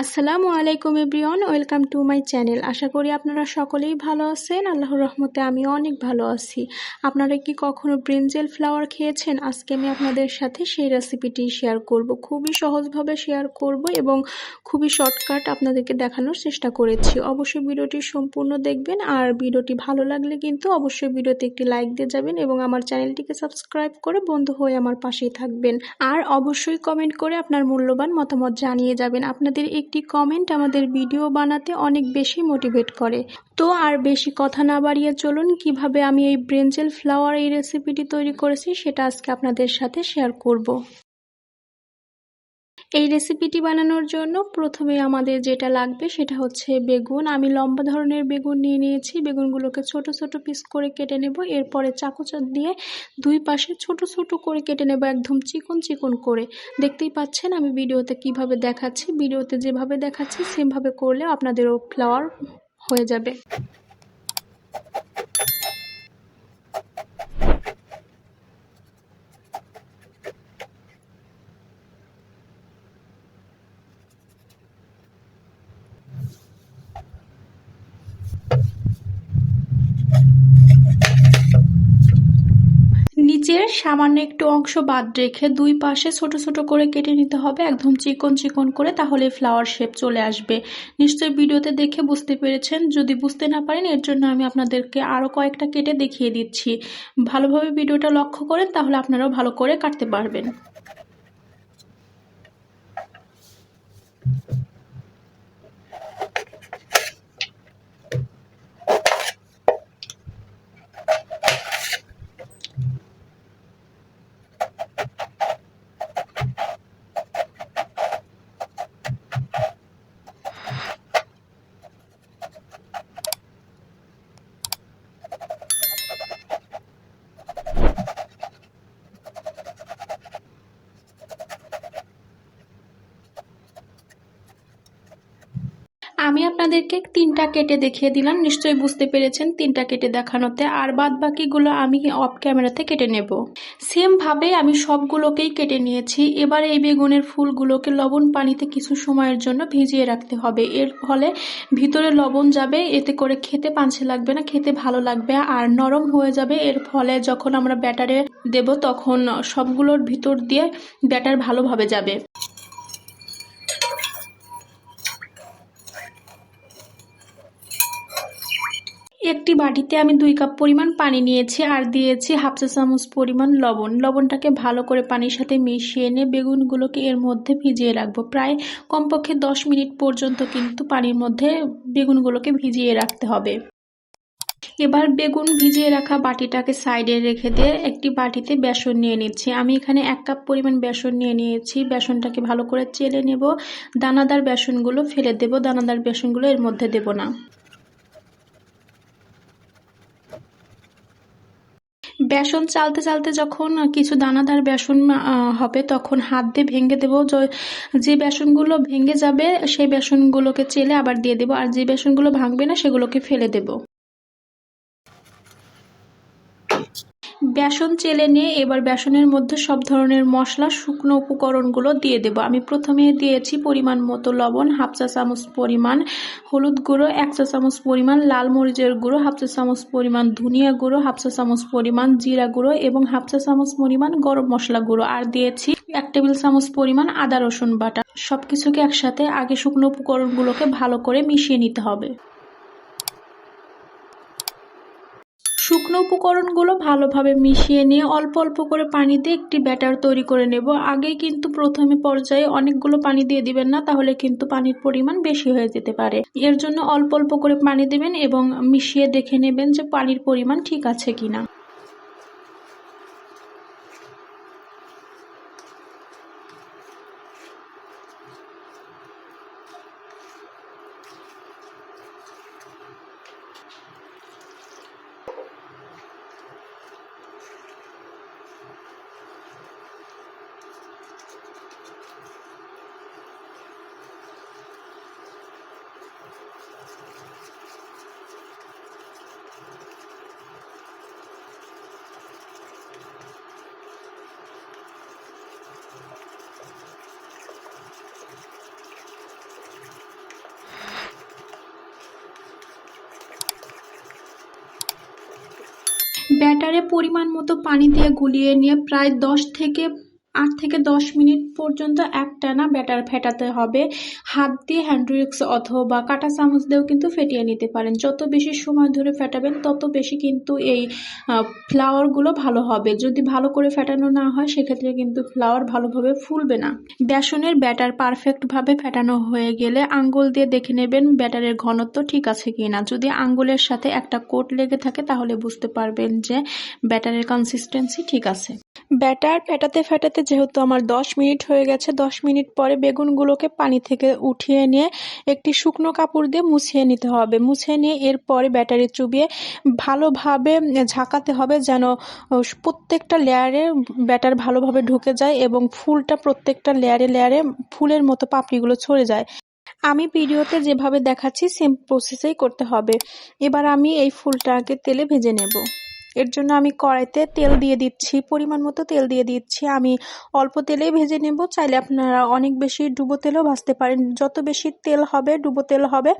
আসসালামু আলাইকুম everyone, welcome to my channel. আশা করি আপনারা সকলেই ভালো আছেন। আল্লাহর রহমতে আমিও অনেক ভালো আছি। আপনারা কি কখনো ব্রিঞ্জেল ফ্লাওয়ার খেয়েছেন? আজকে আমি আপনাদের সাথে সেই রেসিপিটি শেয়ার করব। খুবই সহজভাবে শেয়ার করব এবং খুবই শর্টকাট আপনাদেরকে দেখানোর চেষ্টা করেছি। অবশ্যই ভিডিওটি সম্পূর্ণ দেখবেন, আর ভিডিওটি ভালো লাগলে কিন্তু অবশ্যই ভিডিওতে একটি লাইক দিয়ে যাবেন এবং আমার চ্যানেলটিকে সাবস্ক্রাইব করে বন্ধু হয়ে আমার পাশেই থাকবেন। আর অবশ্যই কমেন্ট করে আপনার মূল্যবান মতামত জানিয়ে যাবেন। আপনাদের একটি কমেন্ট আমাদের ভিডিও বানাতে অনেক বেশি মোটিভেট করে। তো আর বেশি কথা না বাড়িয়ে চলুন কিভাবে আমি এই ব্রিঞ্জেল ফ্লাওয়ার এই রেসিপিটি তৈরি করেছি সেটা আজকে আপনাদের সাথে শেয়ার করব। এই রেসিপিটি বানানোর জন্য প্রথমে আমাদের যেটা লাগবে সেটা হচ্ছে বেগুন। আমি লম্বা ধরনের বেগুন নিয়ে নিয়েছি। বেগুনগুলোকে ছোট ছোট পিস করে কেটে নেব। এরপরে চাকুচার দিয়ে দুই পাশে ছোট ছোট করে কেটে নেব, একদম চিকন চিকন করে। দেখতেই পাচ্ছেন আমি ভিডিওতে কিভাবে দেখাচ্ছি। ভিডিওতে যেভাবে দেখাচ্ছি সেমভাবে করলে আপনাদেরও ফ্লাওয়ার হয়ে যাবে। নিচের সামান্য একটু অংশ বাদ রেখে দুই পাশে ছোট ছোট করে কেটে নিতে হবে, একদম চিকন চিকন করে, তাহলে ফ্লাওয়ার শেপ চলে আসবে। নিশ্চয়ই ভিডিওতে দেখে বুঝতে পেরেছেন। যদি বুঝতে না পারেন এর জন্য আমি আপনাদেরকে আরো কয়েকটা কেটে দেখিয়ে দিচ্ছি। ভালোভাবে ভিডিওটা লক্ষ্য করেন, তাহলে আপনারাও ভালো করে কাটতে পারবেন। আমি আপনাদেরকে 3টা কেটে দেখিয়ে দিলাম, নিশ্চয়ই বুঝতে পেরেছেন 3টা কেটে দেখানোতে। আর বাদ বাকিগুলো আমি অফ ক্যামেরাতে কেটে নেব। সেম ভাবে আমি সবগুলোকেই কেটে নিয়েছি। এবার এই বেগুনের ফুলগুলোকে লবণ পানিতে কিছু সময়ের জন্য ভিজিয়ে রাখতে হবে। এর ফলে ভিতরে লবণ যাবে, এতে করে খেতে পাঞ্ছে লাগবে না, খেতে ভালো লাগবে আর নরম হয়ে যাবে। এর ফলে যখন আমরা ব্যাটারে দেব তখন সবগুলোর ভিতর দিয়ে ব্যাটার ভালোভাবে যাবে। একটি বাটিতে আমি 2 কাপ পরিমাণ পানি নিয়েছি আর দিয়েছি হাফ চা চামচ পরিমাণ লবণ। লবণটাকে ভালো করে পানির সাথে মিশিয়ে নিয়ে বেগুনগুলোকে এর মধ্যে ভিজিয়ে রাখবো। প্রায় কমপক্ষে 10 মিনিট পর্যন্ত কিন্তু পানির মধ্যে বেগুনগুলোকে ভিজিয়ে রাখতে হবে। এবার বেগুন ভিজিয়ে রাখা বাটিটাকে সাইডে রেখে দিয়ে একটি বাটিতে বেসন নিয়ে নিচ্ছি। আমি এখানে 1 কাপ পরিমাণ বেসন নিয়ে নিয়েছি। বেসনটাকে ভালো করে চেলে নেব। দানাদার বেসনগুলো ফেলে দেব, দানাদার বেসনগুলো এর মধ্যে দেব না। বেসন চালতে চালতে যখন কিছু দানাদার বেসন হবে তখন হাত দিয়ে ভেঙে দেব। যে বেসনগুলো ভেঙে যাবে সেই বেসনগুলোকে চেলে আবার দিয়ে দেব, আর যে বেসনগুলো ভাঙবে না সেগুলোকে ফেলে দেব। বেসন চেলে নিয়ে এবার বেসনের মধ্যে সব ধরনের মশলা, শুকনো উপকরণগুলো দিয়ে দেব। আমি প্রথমে দিয়েছি পরিমাণ মতো লবণ, হাফ চা চামচ পরিমাণ হলুদ গুঁড়ো, 1 চা চামচ পরিমাণ লাল মরিচের গুঁড়ো, হাফ চা চামচ পরিমাণ ধনিয়া গুঁড়ো, হাফ চা চামচ পরিমাণ জিরা গুঁড়ো এবং হাফ চা চামচ পরিমাণ গরম মশলা গুঁড়ো, আর দিয়েছি 1 টেবিল চামচ পরিমাণ আদা রসুন বাটা। সবকিছুকে একসাথে আগে শুকনো উপকরণগুলোকে ভালো করে মিশিয়ে নিতে হবে। শুকনো উপকরণগুলো ভালোভাবে মিশিয়ে নিয়ে অল্প অল্প করে পানি দিয়ে একটি ব্যাটার তৈরি করে নেব। আগে কিন্তু প্রথমে পর্যায়ে অনেকগুলো পানি দিয়ে দিবেন না, তাহলে কিন্তু পানির পরিমাণ বেশি হয়ে যেতে পারে। এর জন্য অল্প অল্প করে পানি দিবেন এবং মিশিয়ে দেখে নেবেন যে পানির পরিমাণ ঠিক আছে কিনা। ব্যাটারে পরিমাণ মতো পানি দিয়ে গুলিয়ে নিয়ে প্রায় 8 থেকে 10 মিনিট পর্যন্ত একটানা ব্যাটার ফেটাতে হবে। হাত দিয়ে হ্যান্ড উইক্স অথবা কাঁটা চামচ দিয়েও কিন্তু ফেটিয়ে নিতে পারেন। যত বেশি সময় ধরে ফেটাবেন তত বেশি কিন্তু এই ফ্লাওয়ারগুলো ভালো হবে। যদি ভালো করে ফেটানো না হয় সেক্ষেত্রে কিন্তু ফ্লাওয়ার ভালোভাবে ফুলবে না। বেসনের ব্যাটার পারফেক্টভাবে ফেটানো হয়ে গেলে আঙ্গুল দিয়ে দেখে নেবেন ব্যাটারের ঘনত্ব ঠিক আছে কিনা। যদি আঙ্গুলের সাথে একটা কোট লেগে থাকে তাহলে বুঝতে পারবেন যে ব্যাটারের কনসিস্টেন্সি ঠিক আছে। ব্যাটার ফেটাতে যেহেতু আমার 10 মিনিট হয়ে গেছে, 10 মিনিট পরে বেগুনগুলোকে পানি থেকে উঠিয়ে নিয়ে একটি শুকনো কাপড় দিয়ে মুছিয়ে নিতে হবে। মুছিয়ে নিয়ে এরপরে ব্যাটারে চুবিয়ে ভালোভাবে ঝাঁকাতে হবে যেন প্রত্যেকটা লেয়ারে ব্যাটার ভালোভাবে ঢুকে যায় এবং ফুলটা প্রত্যেকটা লেয়ারে ফুলের মতো পাপড়িগুলো ছড়ে যায়। আমি ভিডিওতে যেভাবে দেখাচ্ছি সেম প্রসেসেই করতে হবে। এবার আমি এই ফুলটাকে তেলে ভেজে নেব। এর জন্য আমি কড়াইতে তেল দিয়ে দিচ্ছি, পরিমাণ মতো তেল দিয়ে দিচ্ছি। আমি অল্প তেলেই ভেজে নেব। চাইলে আপনারা অনেক বেশি ডুবো তেলেও ভাজতে পারেন। যত বেশি তেল হবে, ডুবো তেল হবে,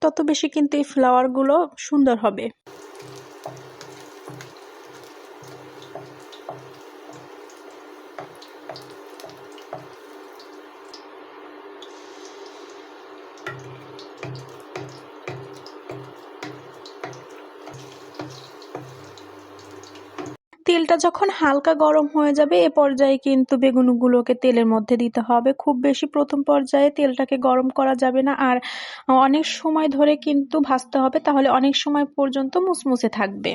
তত বেশি কিন্তু এই ফ্লাওয়ারগুলো সুন্দর হবে। তেলটা যখন হালকা গরম হয়ে যাবে এ পর্যায়ে কিন্তু বেগুনগুলোকে তেলের মধ্যে দিতে হবে। খুব বেশি প্রথম পর্যায়ে তেলটাকে গরম করা যাবে না, আর অনেক সময় ধরে কিন্তু ভাজতে হবে, তাহলে অনেক সময় পর্যন্ত মুচমুচে থাকবে।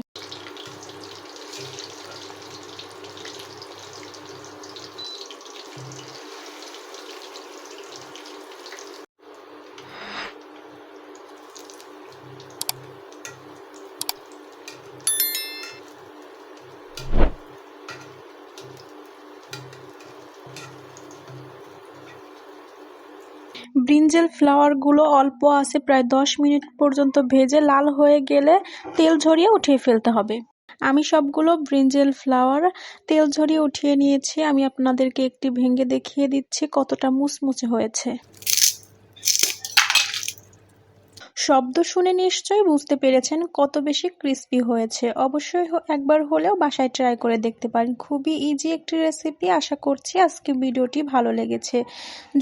ব্রিঞ্জেল ফ্লাওয়ারগুলো অল্প আছে প্রায় 10 মিনিট পর্যন্ত ভেজে লাল হয়ে গেলে তেল ঝরিয়ে উঠিয়ে ফেলতে হবে। আমি সবগুলো ব্রিঞ্জেল ফ্লাওয়ার তেল ঝরিয়ে উঠিয়ে নিয়েছি। আমি আপনাদেরকে একটি ভেঙে দেখিয়ে দিচ্ছি কতটা মুচমুচে হয়েছে। শব্দ শুনে নিশ্চয়ই বুঝতে পেরেছেন কত বেশি ক্রিস্পি হয়েছে। অবশ্যই একবার হলেও বাসায় ট্রাই করে দেখতে পারেন। খুবই ইজি একটি রেসিপি। আশা করছি আজকে ভিডিওটি ভালো লেগেছে।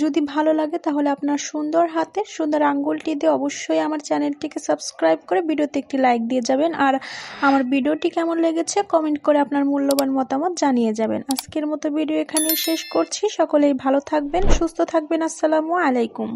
যদি ভালো লাগে তাহলে আপনার সুন্দর হাতে সুন্দর আঙ্গুলটি দিয়ে অবশ্যই আমার চ্যানেলটিকে সাবস্ক্রাইব করে ভিডিওতে একটি লাইক দিয়ে যাবেন। আর আমার ভিডিওটি কেমন লেগেছে কমেন্ট করে আপনার মূল্যবান মতামত জানিয়ে যাবেন। আজকের মতো ভিডিও এখানেই শেষ করছি। সকলেই ভালো থাকবেন, সুস্থ থাকবেন। আসসালামু আলাইকুম।